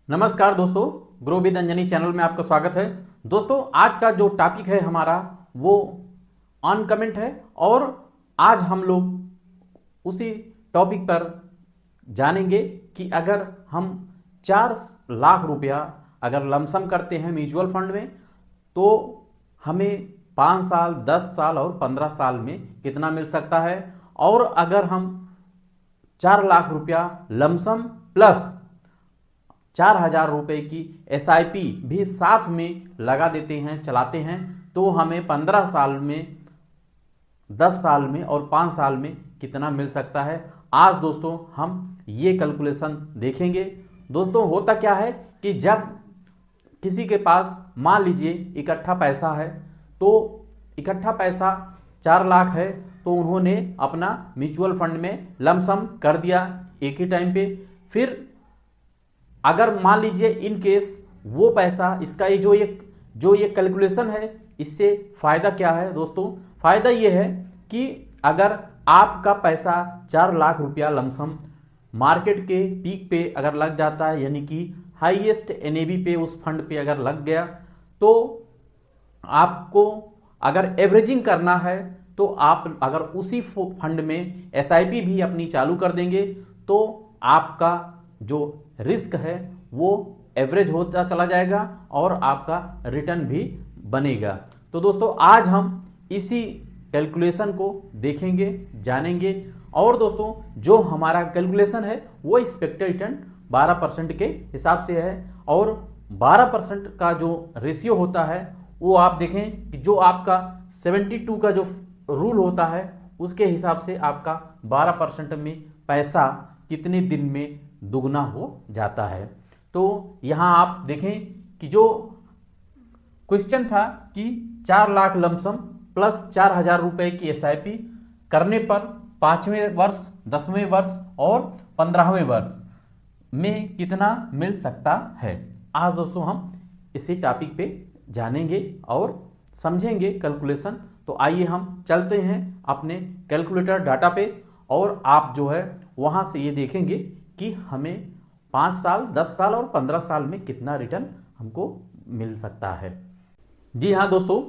नमस्कार दोस्तों, grow with Anjani channel में आपका स्वागत है। दोस्तों, आज का जो टॉपिक है हमारा वो ऑन कमेंट है और आज हम लोग उसी टॉपिक पर जानेंगे कि अगर हम 4 लाख रुपया अगर लमसम करते हैं म्यूचुअल फंड में तो हमें 5 साल, 10 साल और 15 साल में कितना मिल सकता है। और अगर हम 4 लाख रुपया लमसम प्लस 4,000 रुपये की SIP भी साथ में लगा देते हैं, चलाते हैं, तो हमें 15 साल में, 10 साल में और 5 साल में कितना मिल सकता है। आज दोस्तों हम ये कैलकुलेशन देखेंगे। दोस्तों, होता क्या है कि जब किसी के पास मान लीजिए इकट्ठा पैसा है, तो इकट्ठा पैसा 4 लाख है, तो उन्होंने अपना म्यूचुअल फंड में लमसम कर दिया एक ही टाइम पे। फिर अगर मान लीजिए इन केस वो पैसा, इसका ये जो ये कैलकुलेशन है, इससे फायदा क्या है दोस्तों? फायदा ये है कि अगर आपका पैसा 4 लाख रुपया लमसम मार्केट के पीक पे अगर लग जाता है, यानी कि हाईएस्ट NAV पे उस फंड पे अगर लग गया, तो आपको अगर एवरेजिंग करना है तो आप अगर उसी फंड में SIP भी अपनी चालू कर देंगे तो आपका जो रिस्क है वो एवरेज होता चला जाएगा और आपका रिटर्न भी बनेगा। तो दोस्तों, आज हम इसी कैलकुलेशन को देखेंगे, जानेंगे। और दोस्तों, जो हमारा कैलकुलेशन है वो एक्सपेक्टेड रिटर्न 12% के हिसाब से है और 12% का जो रेशियो होता है वो आप देखें कि जो आपका 72 का जो रूल होता है उसके हिसाब से आपका 12% में पैसा कितने दिन में दुगना हो जाता है। तो यहां आप देखें कि जो क्वेश्चन था कि 4 लाख लमसम प्लस 4,000 रुपए की SIP करने पर 5वें वर्ष, 10वें वर्ष और 15वें वर्ष में कितना मिल सकता है। आज दोस्तों हम इसी टॉपिक पे जानेंगे और समझेंगे कैलकुलेशन। तो आइए हम चलते हैं अपने कैलकुलेटर डाटा पे और आप जो है वहां से ये देखेंगे कि हमें 5 साल, 10 साल और 15 साल में कितना रिटर्न हमको मिल सकता है। जी हाँ दोस्तों,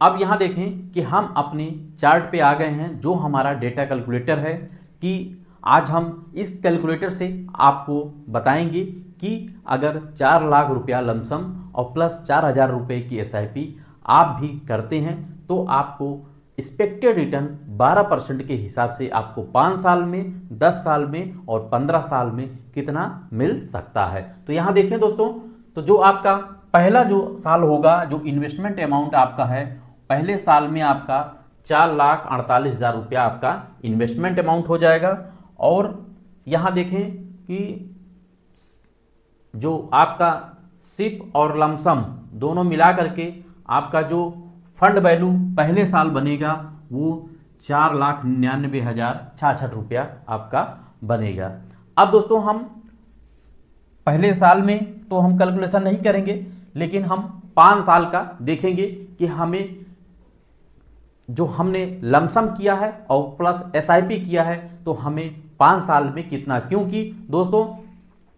अब यहाँ देखें कि हम अपने चार्ट पे आ गए हैं, जो हमारा डेटा कैलकुलेटर है। कि आज हम इस कैलकुलेटर से आपको बताएंगे कि अगर 4 लाख रुपया लमसम और प्लस 4,000 रुपये की SIP आप भी करते हैं तो आपको एक्सपेक्टेड रिटर्न 12% के हिसाब से आपको 5 साल में, 10 साल में और 15 साल में कितना मिल सकता है। तो यहां देखें दोस्तों, तो जो आपका पहला जो साल होगा, जो इन्वेस्टमेंट अमाउंट आपका है, पहले साल में आपका 4,48,000 रुपया आपका इन्वेस्टमेंट अमाउंट हो जाएगा। और यहां देखें कि जो आपका सिप और लमसम दोनों मिला करके आपका जो फंड वैल्यू पहले साल बनेगा वो 4,99,066 रुपया आपका बनेगा। अब दोस्तों, हम पहले साल में तो हम कैलकुलेशन नहीं करेंगे, लेकिन हम 5 साल का देखेंगे कि हमें जो हमने लमसम किया है और प्लस SIP किया है तो हमें 5 साल में कितना। क्योंकि दोस्तों,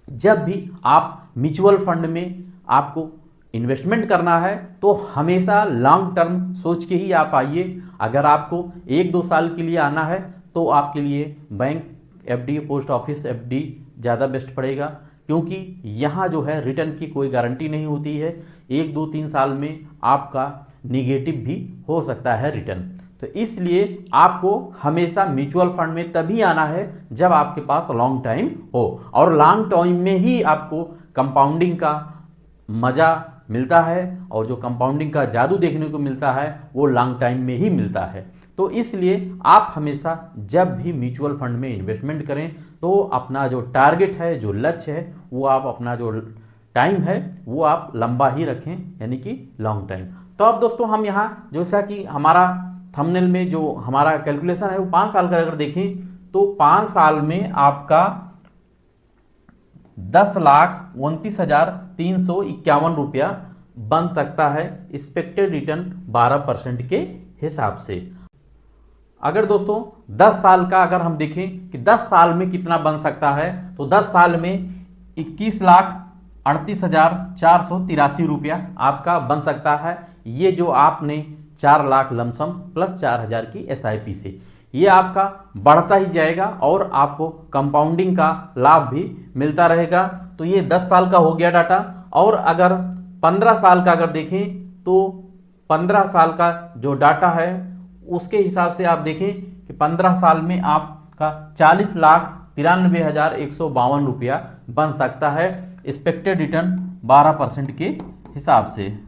जब भी आप म्यूचुअल फंड में आपको इन्वेस्टमेंट करना है तो हमेशा लॉन्ग टर्म सोच के ही आप आइए। अगर आपको 1-2 साल के लिए आना है तो आपके लिए bank FD, post office FD ज़्यादा बेस्ट पड़ेगा, क्योंकि यहाँ जो है रिटर्न की कोई गारंटी नहीं होती है। 1-2-3 साल में आपका निगेटिव भी हो सकता है रिटर्न। तो इसलिए आपको हमेशा म्यूचुअल फंड में तभी आना है जब आपके पास लॉन्ग टाइम हो, और लॉन्ग टाइम में ही आपको कंपाउंडिंग का मजा मिलता है और जो कंपाउंडिंग का जादू देखने को मिलता है वो लॉन्ग टाइम में ही मिलता है। तो इसलिए आप हमेशा जब भी म्यूचुअल फंड में इन्वेस्टमेंट करें तो अपना जो टारगेट है, जो लक्ष्य है, वो आप अपना जो टाइम है वो आप लंबा ही रखें, यानी कि लॉन्ग टाइम। तो अब दोस्तों, हम यहाँ जैसा कि हमारा थंबनेल में जो हमारा कैलकुलेशन है वो 5 साल का अगर देखें तो 5 साल में आपका 10,29,351 रुपया बन सकता है एक्सपेक्टेड रिटर्न 12% के हिसाब से। अगर दोस्तों 10 साल का अगर हम देखें कि 10 साल में कितना बन सकता है, तो 10 साल में 38,483 रुपया आपका बन सकता है। ये जो आपने 4 लाख लमसम प्लस 4,000 की SIP से, ये आपका बढ़ता ही जाएगा और आपको कंपाउंडिंग का लाभ भी मिलता रहेगा। तो ये 10 साल का हो गया डाटा। और अगर 15 साल का अगर देखें तो 15 साल का जो डाटा है उसके हिसाब से आप देखें कि 15 साल में आपका 40,93,152 रुपया बन सकता है एक्सपेक्टेड रिटर्न 12% के हिसाब से।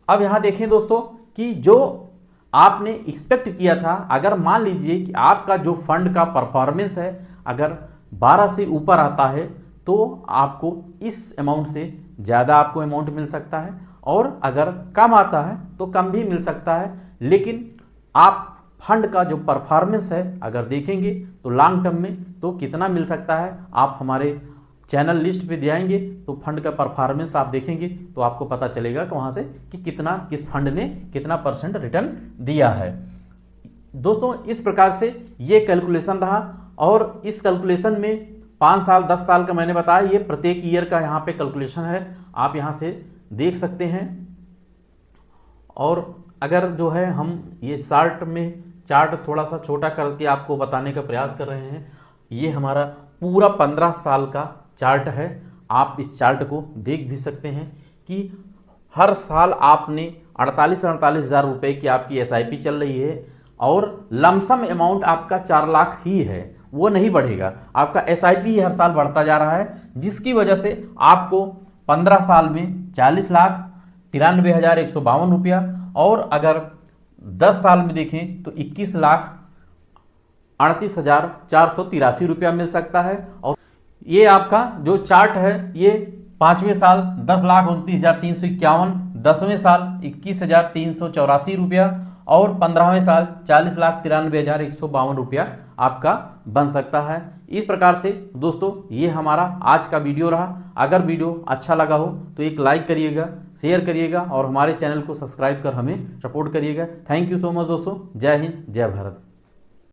अब यहां देखें दोस्तों कि जो आपने एक्सपेक्ट किया था, अगर मान लीजिए कि आपका जो फंड का परफॉर्मेंस है अगर 12 से ऊपर आता है तो आपको इस अमाउंट से ज़्यादा आपको अमाउंट मिल सकता है, और अगर कम आता है तो कम भी मिल सकता है। लेकिन आप फंड का जो परफॉर्मेंस है अगर देखेंगे तो लॉन्ग टर्म में तो कितना मिल सकता है, आप हमारे चैनल लिस्ट पे दिखाएंगे तो फंड का परफॉर्मेंस आप देखेंगे तो आपको पता चलेगा कि वहाँ से कि कितना किस फंड ने कितना % रिटर्न दिया है। दोस्तों इस प्रकार से ये कैलकुलेशन रहा, और इस कैलकुलेशन में 5 साल 10 साल का मैंने बताया, ये प्रत्येक ईयर का यहाँ पे कैलकुलेशन है, आप यहाँ से देख सकते हैं। और अगर जो है हम ये चार्ट थोड़ा सा छोटा करके आपको बताने का प्रयास कर रहे हैं, ये हमारा पूरा 15 साल का चार्ट है। आप इस चार्ट को देख भी सकते हैं कि हर साल आपने 48,000 रुपए की आपकी SIP चल रही है, और लमसम अमाउंट आपका 4 लाख ही है, वो नहीं बढ़ेगा, आपका SIP ही हर साल बढ़ता जा रहा है, जिसकी वजह से आपको 15 साल में 40,93,152 रुपया, और अगर 10 साल में देखें तो 21,38,483 रुपया मिल सकता है। और ये आपका जो चार्ट है ये 5वें साल 10,29,351, 10वें साल 21,384 रुपया, और 15वें साल 40,93,152 रुपया आपका बन सकता है। इस प्रकार से दोस्तों ये हमारा आज का वीडियो रहा। अगर वीडियो अच्छा लगा हो तो एक लाइक करिएगा, शेयर करिएगा और हमारे चैनल को सब्सक्राइब कर हमें सपोर्ट करिएगा। थैंक यू सो मच दोस्तों। जय हिंद, जय भारत।